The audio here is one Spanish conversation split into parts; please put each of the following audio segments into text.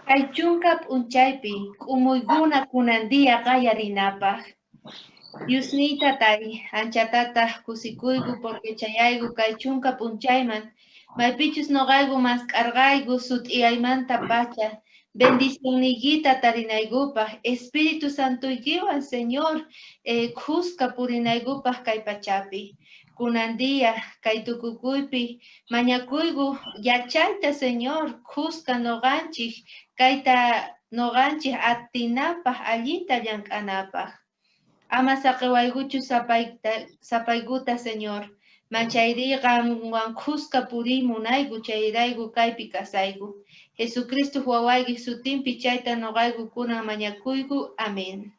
Kay chunka p'unchaypi k'umuykuna kunandiya qallarinapaq. Diosniyta tay, anchatataq kusikuyku porque chayayku kay chunka p'unchayman, maypichus noqayku maskh'arqayku sut'uyaymanta pacha, bendicionniykita tarinaykupaq, Espíritu Santuykiwan Señor, kusqa purinaykupaq kay pachapi. Kunandiya kay tukukuypi mañakuyku yachayta Señor, kusqa noqanchik kayta noqanchik atinapaq allinta llank'anapaq. Ama saqewaykuchu sapaykuta Señor, manchayriqa kusqa puriy munayku chayrayku kaypi kasayku. Jesucristo wawayki sutinpi chayta noqayku kunan mañakuyku. Amén.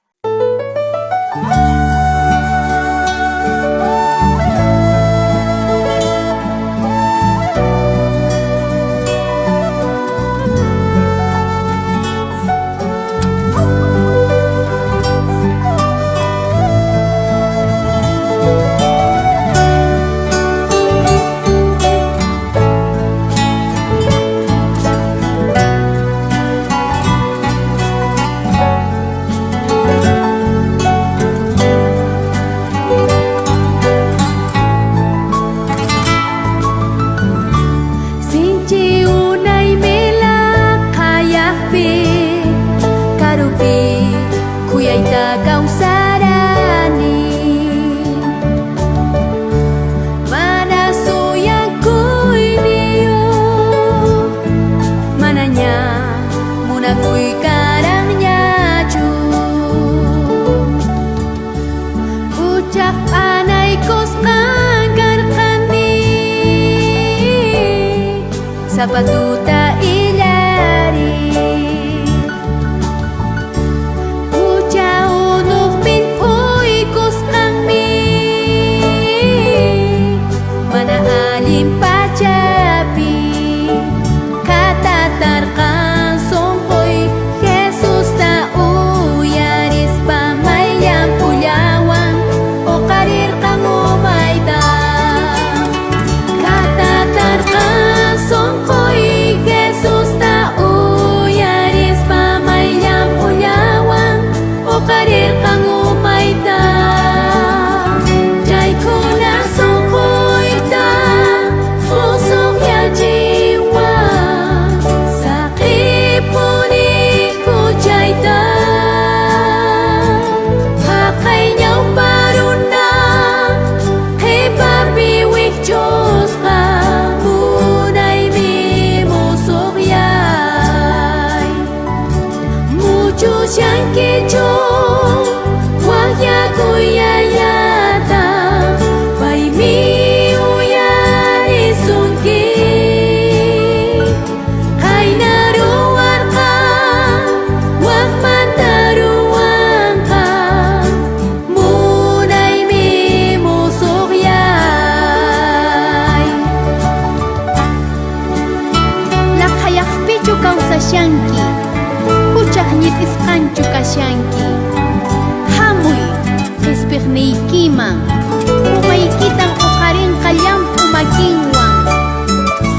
Sapatuta ilari Uca unuk min uikus kami Mana alim pacapi Kata tarkan songkoy Jesus ta uyaris pamayang pulawang O karir kang umayda Kata tarkan songkoy Jesus ta uyaris pamayang pulawang O karir kang umayda Jai ko na songkoy ta Pusok ya jiwa Sakit puni ko jai ta Hakay nyaw baruna Hey papi wik Diyos ka Munay mi musok yay Mucho siyang kicho Wagya kuya yata Bay mi uyari sunki Kay naruwan ka Wag mataruwan ka Munay mi musok yay Lakhayak pichu kausa syanki Huchak nit iskanchu kasyanki Hamuy espirniykimang Umaykitang ukarin kalyam umakinwang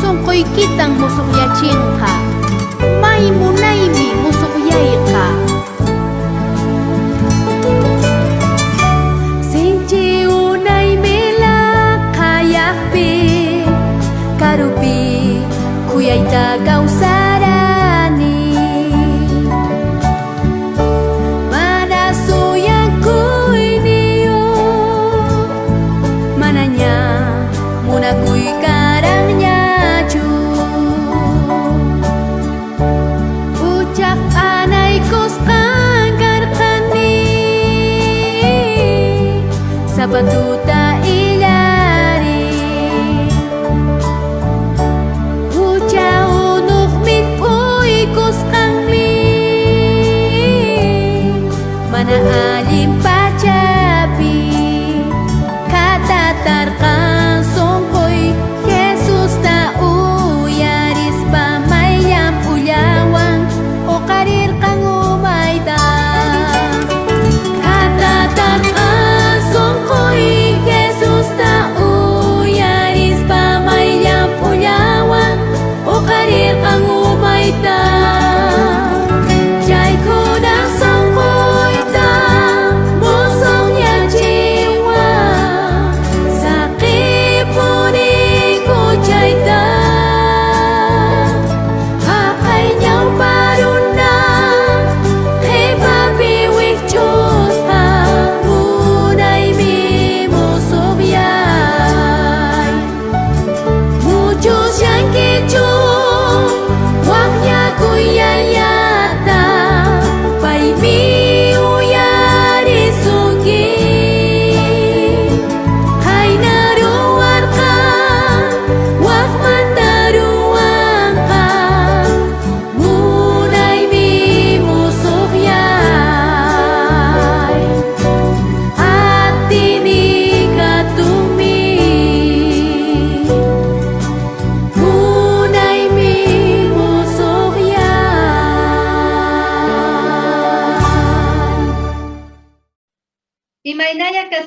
Sungkoykitang musukyachinka May munaymi musukyayka Sinchi unay mila kayakpi Karupi kuyayta kausarani Mana suyang kuy niyo Mananya muna kuy karangnya cu Ucak anay kus pangkarkani Sapatuta ilari Uca unuk mit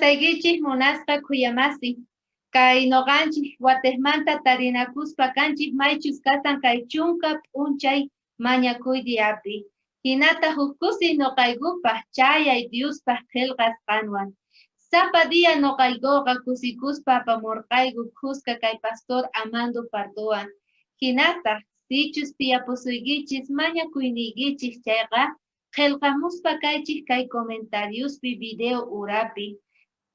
taygichis munasqa kuyamasi. Kay noqanchik watesmanta tarinakuspa kanchik maychus katan kay chunka p'unchay mañakuydi api. Hinata hukkusi noqaykupaq chayay Diospaq qillqasqanwan. Sapa dia noqaykuqa kusikuspa apamurqayku kuska kay Pastor Amando Pardowan. Hinata sichus tiyapusuykichis mañakuyniykichis chayqa qillqamuspa kaychik kay comentariospi video urapi.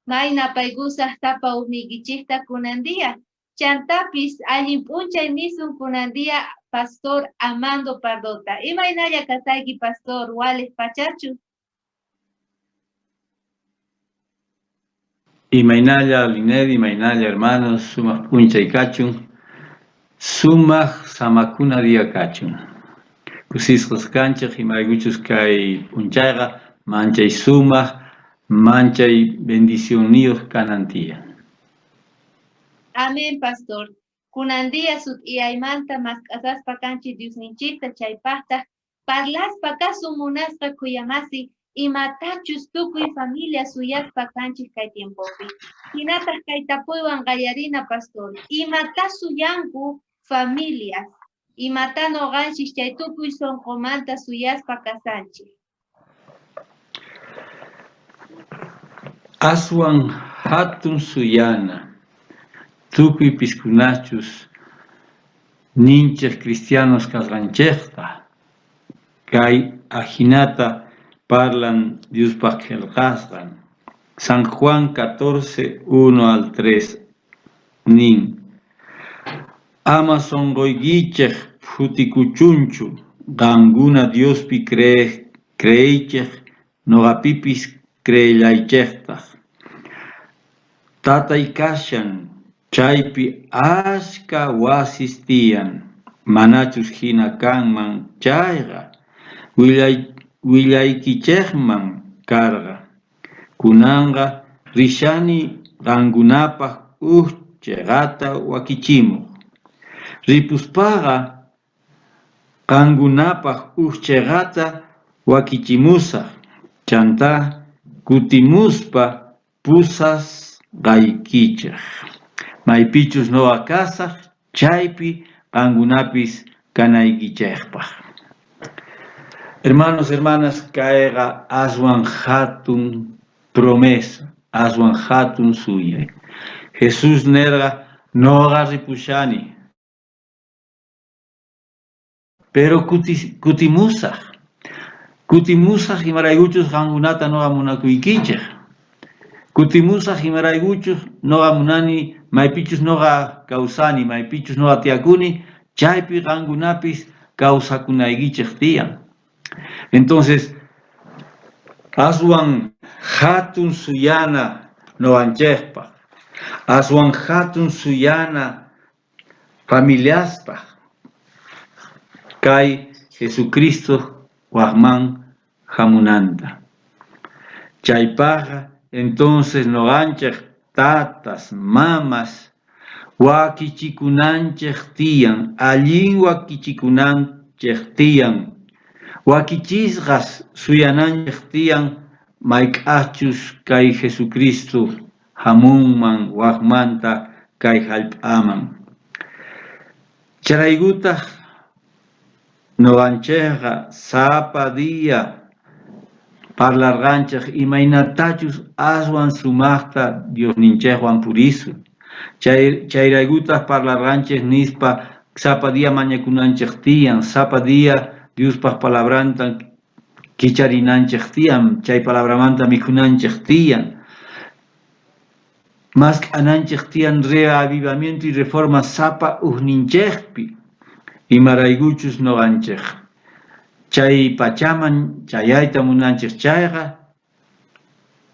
Mayna paygusaq tapa uhniykichikta kunandiya. Chantapis allin p'unchay nisun kunandiya Pastor Amando Pardota. Imaynalla kasayki Pastor Wales pachachu. Imaynalla Lined, imaynalla hermanos, sumaq p'unchay kachun, sumaq samakuna dia kachun. Kusisqas kanchik imaykuchus kay p'unchayqa manchay sumaq, manchay bendicioniyuq kanantiya. Amén, Pastor. Kunandiya sut iyaymanta mask'asaspa kanchik Diosninchikta chaypaqtaq parlaspa kasun munasqa kuyamasi imatachus tukuy familia suyaspa kanchik kay tiempopi. Hinataq kay tapuywan qallarina Pastor. Imata suyanku familias. Imata noqanchik chay tukuy sonqomanta suyaspa kasanchik. Aswan hatun suyana, tukuy piskunachus ninchik cristianos kasqanchikta, kay ajinata parlan Diospaq qillqasqan. San Juan 14, 1-3 nin. Ama sonqoykichik futikuchunchu, qankuna Diospi creychik, noqapipis creyaychiktaq. Tatay kashan, chaypi ashka wasis tiyan, manachus hina kanman chayqa, willaykichikman karqa. Kunanqa rishani qankunapaq chayqata wakichimuq. Ripuspaqa qankunapaq chayqata wakichimusaq. Chanta kutimuspa pusas qaykichik. Maypichus noqa kasaq, chaypi qankunapis kanaykichikpaq. Hermanos, hermanas, kayqa aswan hatun promesa, aswan hatun suyay. Jesús nerqa noqa ripushani. Pero kutimusaq. Kutimusaq imaraykuchus qankunata noqa munakuykichik. Kutimusaq imaraykuchus noqa munani maypichus noqa kawsani, maypichus noqa tiyakuni, chaypi qankunapis kawsakunaykichik tiyan. Entonces, aswan hatun suyana noqanchikpaq, aswan hatun suyana familiaspaq, kay Jesucristo waqman hamunanta. Chaypaqa entonces noqanchik tatas, mamas, wakichikunanchik tiyan, allin wakichikunanchik tiyan, wakichisqas suyananchik tiyan, mayk'achus kay Jesucristo hamunman waqmanta kay hallp'aman. Charaykutaq noqanchikqa sapa dia parlarqanchik imaynatachus aswan sumaqta Diosninchikwan purisun. Chayraykutaq parlarqanchik nispa sapa dia mañakunanchik tiyan, sapa dia Diospaq palabranta kicharinanchik tiyan, chay palabramanta mikunanchik tiyan. Mask'ananchik tiyan reavivamiento y reforma sapa uhninchikpi. Imaraykuchus noqanchik chay pachaman chayayta munanchik chayqa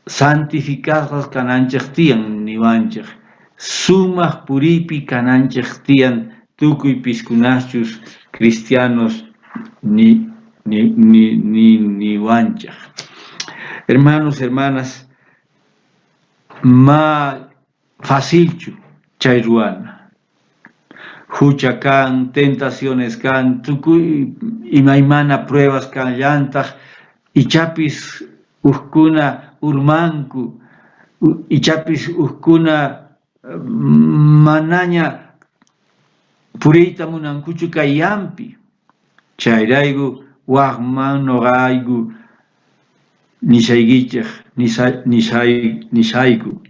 santificados kananchik tiyan niwanchik. Sumaq puripi kananchik tiyan tukuy piskunachus cristianos niwanchik. Hermanos, hermanas, ma facilchu chay ruana. Hucha kan, tentaciones kan, tukuy imaymana pruebas kan llantaq, ichapis ujkuna urmanku, ichapis uskuna manaña puriyta munankuchu kay yampi chayrayku waqman noqayku nishaykichik nishayku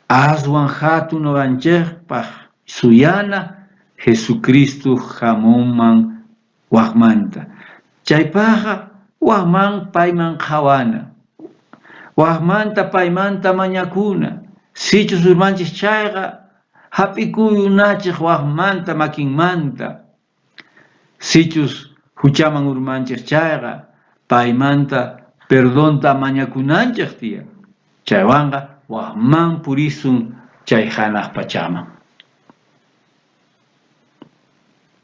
aswan hatun noqanchikpaq suyana Jesucristo hamunman waqmanta chaypaqa waqman payman qhawana waqmanta paymanta mañakuna sichus urmanchik chayqa hap'ikuyunachik waqmanta makinmanta sichus huchaman urmanchik chayqa paymanta perdonta mañakunanchik tiyan chaywanqa waqman purisun chay hanaq pachaman.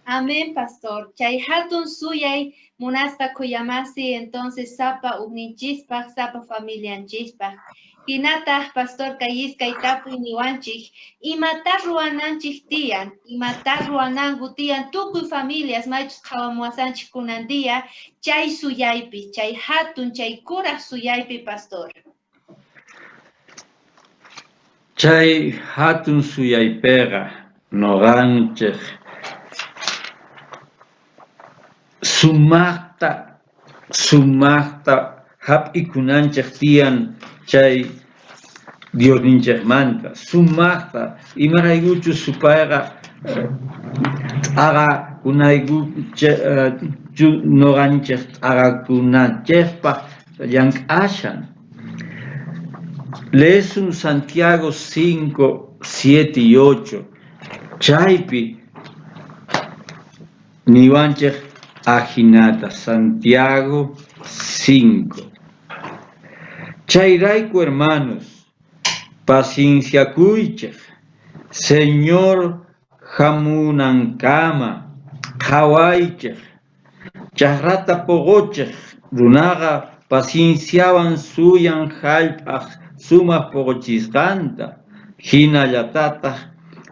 Amén, pastor. Chay hatun suyay munaspa kuyamasi entonces sapa ugninchispaq, sapa familianchispaq. Hinata pastor kayis kaytapu niwanchik imata ruwananchik tiyan, imata ruwananku tiyan tukuy familias maychus qhawamuwasanchik kunandia chay suyaypi, chay hatun, chay kuraq suyaypi pastor. Chay hatun suyaypiqa noqanchik sumaqta hap'ikunanchik tiyan chay Diosninchikmanta sumaqta imaraykuchu supayqa noqanchik t'aqakunanchikpaq llank'ashan leesun Santiago 5, 7 y 8 chaypi niwanchik ajinata Santiago 5 chayrayku hermanos pacienciakuychik Señor hamunankama qhawaychik chakrata pogochik runaqa pacienciawan suyan hallp'aq sumaq pogochisqanta hinallatataq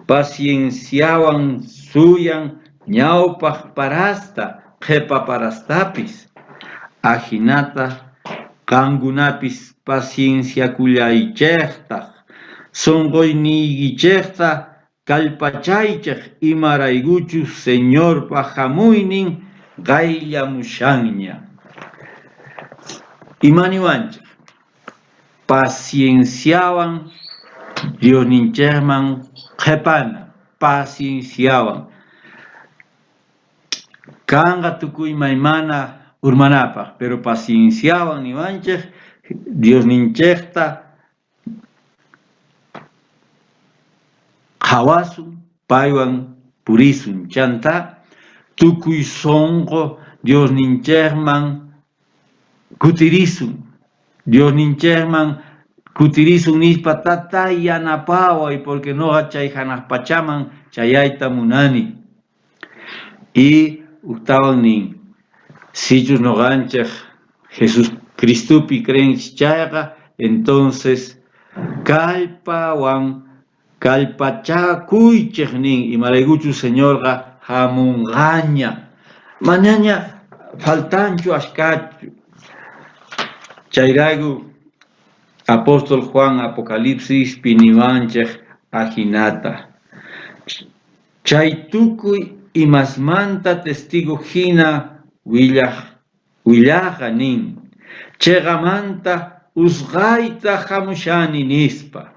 pacienciawan suyan ñawpaq parasta qhipa parastapis ajinata qankunapis pacienciakullaychiqtaq sonqoyniykichikta kallpachaychik imaraykuchu Señorpa hamuynin qayllamushanña imaniwanchik pacienciawan Diosninchikman qhipana pacienciawan kanqa tukuy maymana urmanapaq pero pacienciawan niwanchik Diosninchikta qhawasun paywan purisun chanta tukuy sonqo Diosninchikman kutirisun Diosninchikman kutirisun nispa tatay yanapaway porque noqa chay hanaq pachaman chayayta munani y uktawan nin sichus noqanchik Jesus Cristupi creenchik chayqa entonces kallpawan kallpachakuychik nin imaraykuchu Señorqa hamunqaña manaña faltanchu ashkachu chayrayku apóstol Juan Apocalipsis piniwanchik ajinata chay tukuy imasmanta testigo hina willaqa nin chayqamanta usqayta hamushani nispa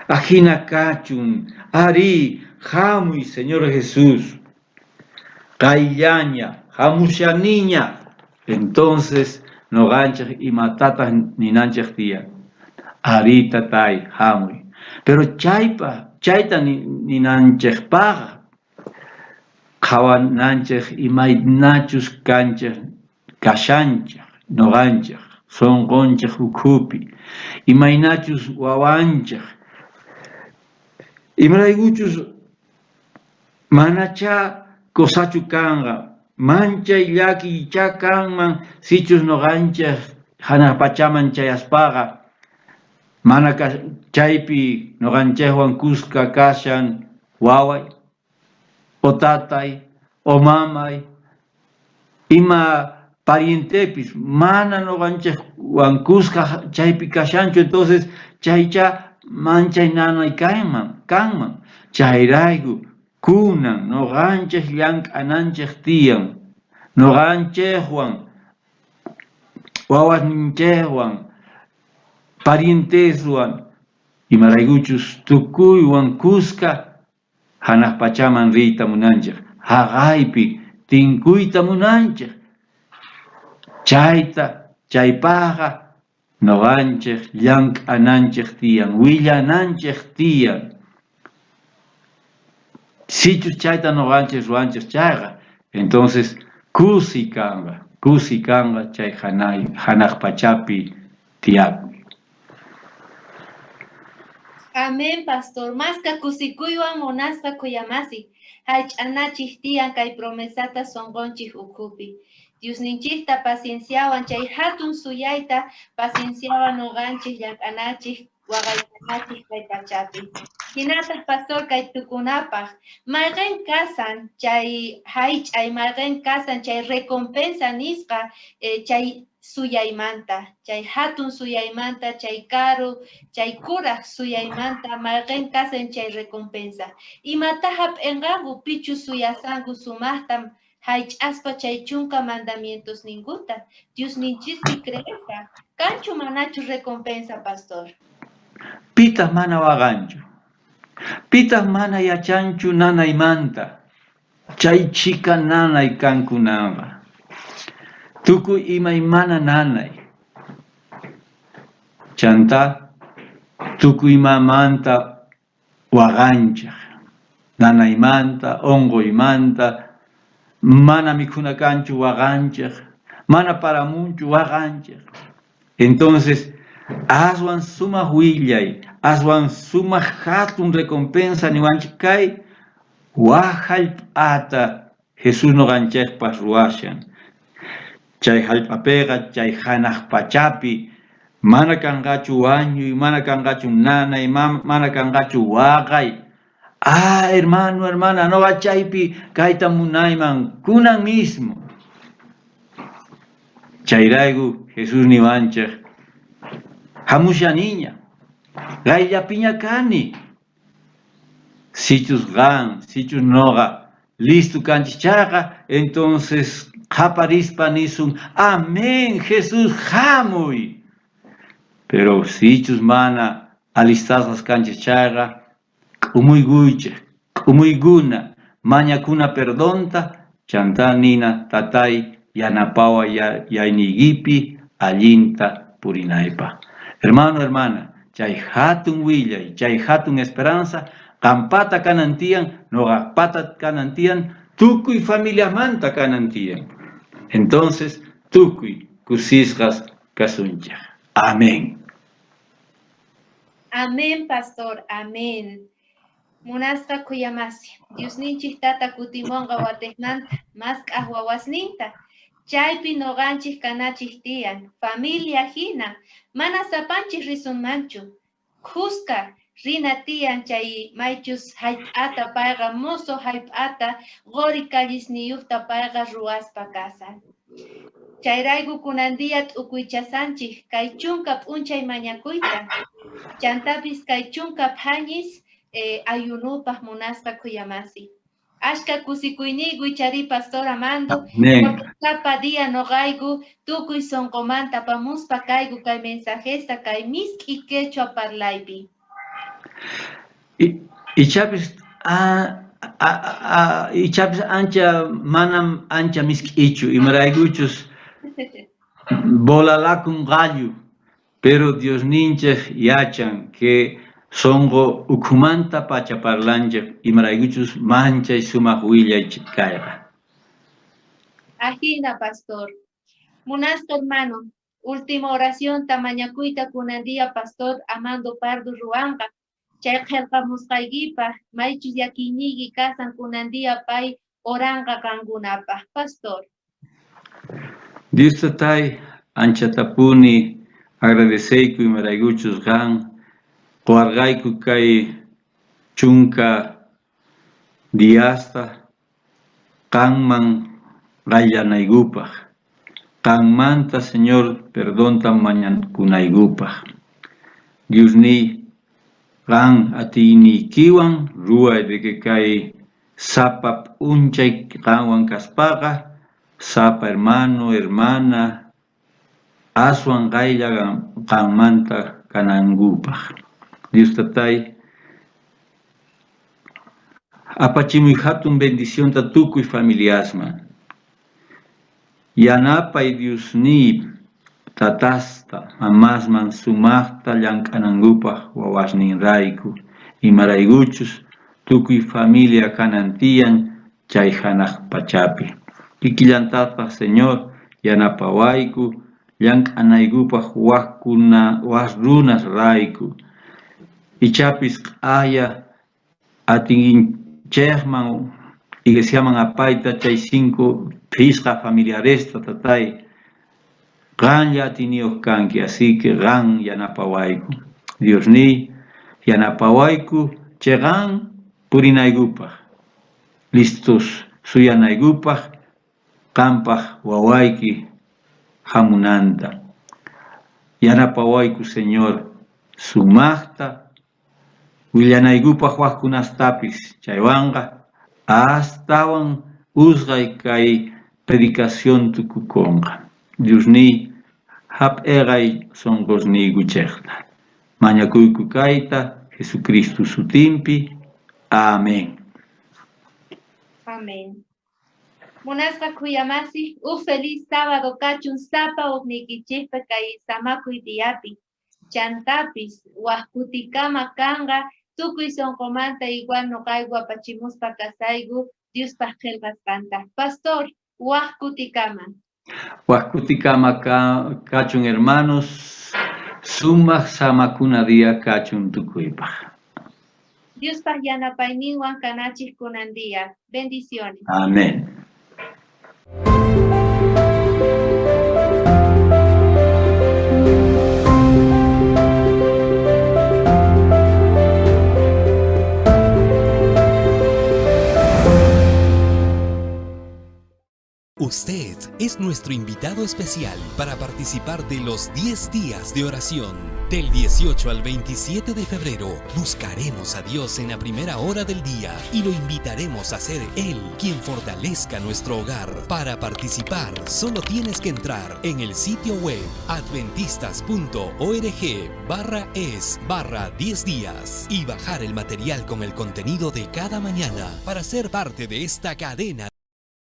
ajina kachun ari hamuy Señor Jesús qayllaña hamushaniña entonces noqanchik imatataq ninanchik tiyan ari tatay hamuy pero chayta ninanchikpaqa qhawananchik imaynachus kanchik kashanchik noqanchik sonqonchik ukhupi imaynachus wawanchik imaraykuchus manacha kosachu kanqa manchay llakicha kanman sichus noqanchik hanaq pachaman chayaspaqa mana chaypi noqanchikwan kuska kashan waway o tatay o mamay ima parientepis, mana noganchej wankusqa chaypi kashanchu, entonces chaycha manchay nanay kanman, chayrayku kunan noganchej llank'ananchej tiyan, noganchejwan wawasninchejwan parienteswan imaraykuchus tukuywan kuska hanaq pachaman riyta munanchej, haqaypi tinkuyta munanchej. Chaypaqa noganchej llank'ananchej tiyan, willananchej tiyan. Sichus chayta noganchej ruanchej chayqa, entonces kusi kanqa chay hanaq pachapi tiyakuy. Amén, pastor. Masca kusikuywan munasqa kuyamasi. Hach'anachij tiyan kay promesata sonqonchij ukhupi. Diosninchikta pacienciawan chay hatun suyayta pacienciawan noqanchik llank'anachik waqaykanachik kay pachapi. Hinataq pastor kay tukunapaq mayqin kasan chay haych'ay, mayqin kasan chay recompensa nisqa chay suyaymanta, chay hatun suyaymanta, chay karu, chay kuraq suyaymanta mayqin kasan chay recompensa. Imataq hap'inqaku pichu suyasanku sumaqta haych'aspa chay chunka mandamientos ninguta. Diosninchispi creerqa. Kanchu manachu recompensa, pastor? Pitaq mana waqanchu. Pitaq mana yachanchu nanaymanta. Chay chika nanay kankunaqa. Tukuy imaymana nanay. Chanta tukuymamanta waqanchaq. Nanaymanta, onqoymanta, mana mikhunakanchu waqanchaq, mana paramunchu waqanchaq. Entonces, aswan sumaq willay, aswan sumaq hatun recompensa niwanchik kay waq hallp'ata Jesús noqanchikpas ruwashan. Chay hallp'apiqa chay hanaq pachapi mana kanqachu wañuy, mana kanqachu nanay, mana kanqachu waqay. Hermano, hermana, noqa chaypi kayta munayman kunan mismo. Chayrayku Jesús niwanchik hamushaniña, qayllapiña kani. Sichus noqa listo kanchik chayqa, entonces qaparispa nisun, amén, Jesús hamuy. Pero sichus mana alistasqas kanchik chayqa, k'umuyguna, mañakuna perdonta, chanta nina tatay yanapawa yaynigipi allinta purinaypa. Hermano, hermana, chay hatun willay, chay hatun esperanza, qampata kanantiyan, noqaqpata kanantiyan, tukuy familiamanta kanantiyan. Entonces, tukuy kusisqas kasunchaq. Amén. Amén, pastor, amén. Munasqa kuyamasi. Diosninchik tata kutimonqa watejnanta, mask'aq wawasninta. Chaypi noqanchik kanachik tiyan, familia hina, mana sapanchik risunmanchu. Kuska rina tiyan chay maychus hayp'ata payqa mozo hayp'ata qori kallisniyuqta payqa ruwaspa kasan. Chayrayku kunandiya t'ukuychasanchik kay chunka p'unchay mañakuyta. Chantapis kay chunka phañis ayunupaq munasqa kuyamasi. Ashka kusikuyniy chari pastor Amando, kapa día noqayku tukuy sonqomanta apamuspa kayku kay mensajesta kay misk'i quechua parlaypi. Ichapis ancha manam ancha misk'ichu, imaraykuchus bolalakun gallo, pero Dios ninchej yachan que songo ukumanta pacha parlanchej imaraykuchus manchay sumaq willay kayqa. Ajina, pastor. Munasqa hermano, última oración tamañakuyta kunandiya pastor Amando Pardo ruanqa. Chay qillqamusqaykipa maychus yakiyniyki kasan kunandiya pay oranqa kankunapaq, pastor. Dios tatay anchatapuni agradeceyku imaraykuchus qan qwarqayku kay chunka diyasta qanman qaylanaykupaq, Kanmanta, Señor, perdón tan mañana kunaigupaj. Dios ni kan atini kiwan, rua de que cae sapap unchay kanwan kaspaga, sapa hermano, hermana, aswan gaila kanmanta kanangupaj. Dios tatay, apachimuy hatun bendición tatukuy familiasman. Yanapay Dios ni tatasta, mamasman sumaqta llamk'anankupak wawasnin rayku, imaraykuchus tukuy familia kanantiyan chay hanaq pachapi. Kikillantapas Señor, yanapawayku, llamk'anaykupak waqkuna, waq runas rayku, ichapis q'aya atinchayman iglesiaman apayta chay 5 pisqa familiaresta tatay, gan ya tenido kanki, así que gan yanapawayku. Dios ni yanapawayku chegan purinaygupaj. Listos suyanaygupaj kampaj wawayki hamunanta. Yanapawayku Señor sumaqta willanaygupaj waqkunastapis chaywanga astawan usqay kay predicación tukukonqa. Dios ni hap egay son ni guchekta. Mañakuyku kayta Jesucristo sutimpi. Amén. Amén. Munasqa kuyamasi, feliz sábado kachun sapa nikichikpa kay samakuy diyapi. Chantapis, waqkutikama kanga, tukuy sonqomanta igual noqaygu apachimuspa kasaygu, Diospa qillqasqanta. Pastor, waqkutikama. Waqkutikama kachun hermanos, sumaq samakuna día kachun tukuypaq. Diospa yanapayninwan kanachik kunan día. Bendiciones. Amén. Usted es nuestro invitado especial para participar de los 10 días de oración. Del 18 al 27 de febrero buscaremos a Dios en la primera hora del día y lo invitaremos a ser Él quien fortalezca nuestro hogar. Para participar solo tienes que entrar en el sitio web adventistas.org/es/10 días y bajar el material con el contenido de cada mañana para ser parte de esta cadena.